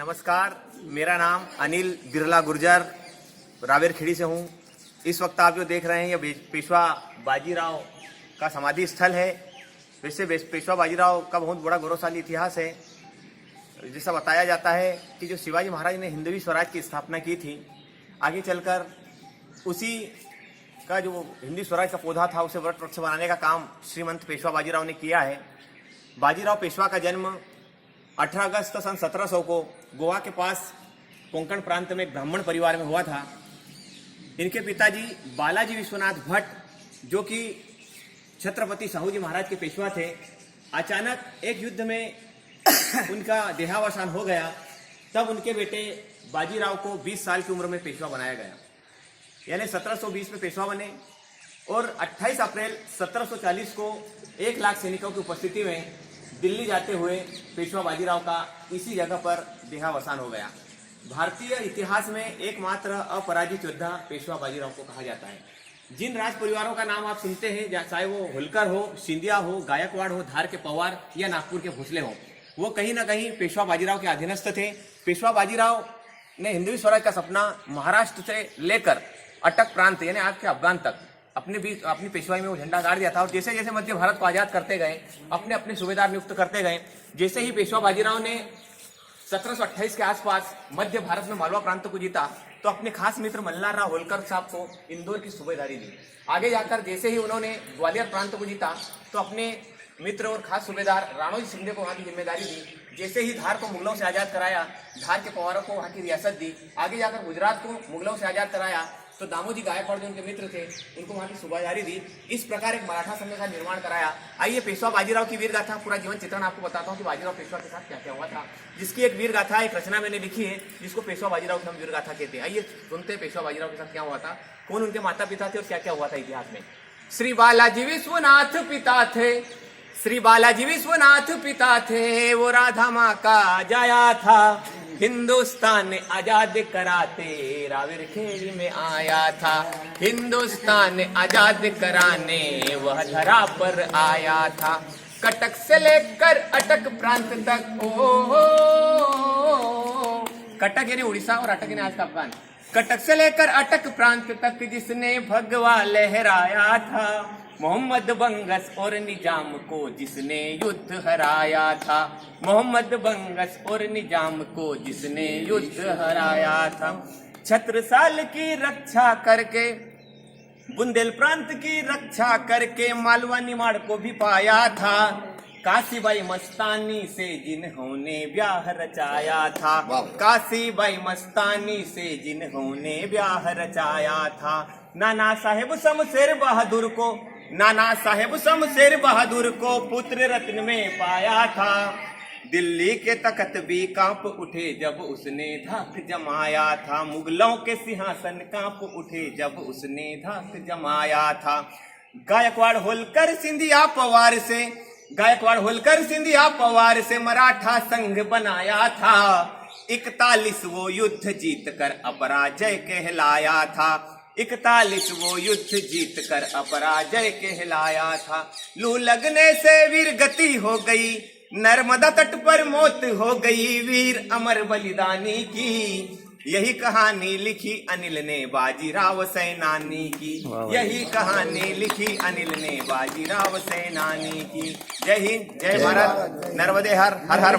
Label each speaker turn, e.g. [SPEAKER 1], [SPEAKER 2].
[SPEAKER 1] नमस्कार, मेरा नाम अनिल बिरला गुर्जर रावेर खेड़ी से हूँ। इस वक्त आप जो देख रहे हैं ये पेशवा बाजीराव का समाधि स्थल है। वैसे पेशवा बाजीराव का बहुत बड़ा गौरवशाली इतिहास है। जैसा बताया जाता है कि जो शिवाजी महाराज ने हिंदवी स्वराज की स्थापना की थी, आगे चलकर उसी का जो हिंदी स्वराज का पौधा था उसे वट वृक्ष बनाने का काम श्रीमंत पेशवा बाजीराव ने किया है। बाजीराव पेशवा का जन्म 18 अगस्त सन 1700 को गोवा के पास कोंकण प्रांत में एक ब्राह्मण परिवार में हुआ था। इनके पिताजी बालाजी विश्वनाथ भट्ट, जो कि छत्रपति साहू जी महाराज के पेशवा थे, अचानक एक युद्ध में उनका देहावसान हो गया। तब उनके बेटे बाजीराव को 20 साल की उम्र में पेशवा बनाया गया, यानी 1720 में पेशवा बने और 28 अप्रैल 1740 को 1 लाख सैनिकों की उपस्थिति में दिल्ली जाते हुए पेशवा बाजीराव का इसी जगह पर देहावसान हो गया। भारतीय इतिहास में एकमात्र अपराजित योद्धा पेशवा बाजीराव को कहा जाता है। जिन राज परिवारों का नाम आप सुनते हैं, चाहे वो होलकर हो, सिंधिया हो, गायकवाड़ हो, धार के पवार या नागपुर के भोसले हो, वो कहीं ना कहीं पेशवा बाजीराव के अधीनस्थ थे। पेशवा बाजीराव ने हिंदवी स्वराज का सपना महाराष्ट्र से लेकर अटक प्रांत यानी आज के अफगान तक अपनी पेशवाई में वो झंडा गाड़ दिया था। और जैसे जैसे मध्य भारत को आजाद करते गए, अपने अपने सूबेदार नियुक्त करते गए। जैसे ही पेशवा बाजीराव ने 1728 के आसपास मध्य भारत में मालवा प्रांत को जीता, तो अपने खास मित्र मल्हार राव होलकर साहब को इंदौर की सूबेदारी दी। आगे जाकर जैसे ही उन्होंने ग्वालियर प्रांत को जीता, तो अपने मित्र और खास सूबेदार राणोजी शिंदे को वहां की जिम्मेदारी दी। जैसे ही धार को मुगलों से आजाद कराया, धार के पवारों को वहां की रियासत दी। आगे जाकर गुजरात को मुगलों से आजाद कराया, तो दामोजी गायकवाड़ जो उनके मित्र थे, उनको वहां की सूबेदारी दी। इस प्रकार एक मराठा संघ का निर्माण कराया। आइए पेशवा बाजीराव की वीर गाथा, पूरा जीवन चित्रण आपको बताता हूँ कि बाजीराव पेशवा के साथ क्या क्या हुआ था, जिसकी एक वीर गाथा, एक रचना मैंने लिखी है जिसको पेशवा बाजीराव की हम वीर गाथा कहते हैं। आइए सुनते हैं पेशवा बाजीराव के साथ क्या हुआ था, कौन उनके माता पिता थे और क्या क्या हुआ था इतिहास में। श्री बालाजी विश्वनाथ पिता थे, श्री बालाजी विश्वनाथ पिता थे, वो राधा माँ का जाया था। हिंदुस्तान आजाद कराते रावेर खेड़ी में आया था। हिंदुस्तान आजाद कराने वह धरा पर आया था। कटक से लेकर अटक प्रांत तक, कटक यानी उड़ीसा और अटक यानी आज का अफगान। कटक से लेकर अटक प्रांत तक जिसने भगवा लहराया था। मोहम्मद बंगस और निजाम को जिसने युद्ध हराया था। मोहम्मद बंगस और निजाम को जिसने युद्ध हराया था। छत्रसाल की रक्षा करके, बुंदेल प्रांत की रक्षा करके मालवा निमाड़ को भी पाया था। काशीबाई मस्तानी से जिन्होंने ब्याह रचाया था। काशीबाई मस्तानी से जिन्होंने ब्याह रचाया था। नाना साहेब शमशेर बहादुर को, नाना साहेब शमशेर बहादुर को पुत्र रत्न में पाया था। दिल्ली के तख्त भी कांप उठे जब उसने धाक जमाया था। मुगलों के सिंहासन कांप उठे जब उसने धाक जमाया था। गायकवाड़ होलकर सिंधिया पवार से, गायकवाड़ होलकर सिंधिया पवार से मराठा संघ बनाया था। 41 वो युद्ध जीत कर अपराजय कहलाया था। 41 वो युद्ध जीत कर अपराजय कहलाया था। लू लगने से वीर गति हो गई, नर्मदा तट पर मौत हो गई वीर अमर बलिदानी की। यही कहानी लिखी अनिल ने बाजीराव सेनानी की। यही कहानी लिखी अनिल ने बाजीराव सेनानी की। जय हिंद, जय भारत, नर्मदे हर हर हर।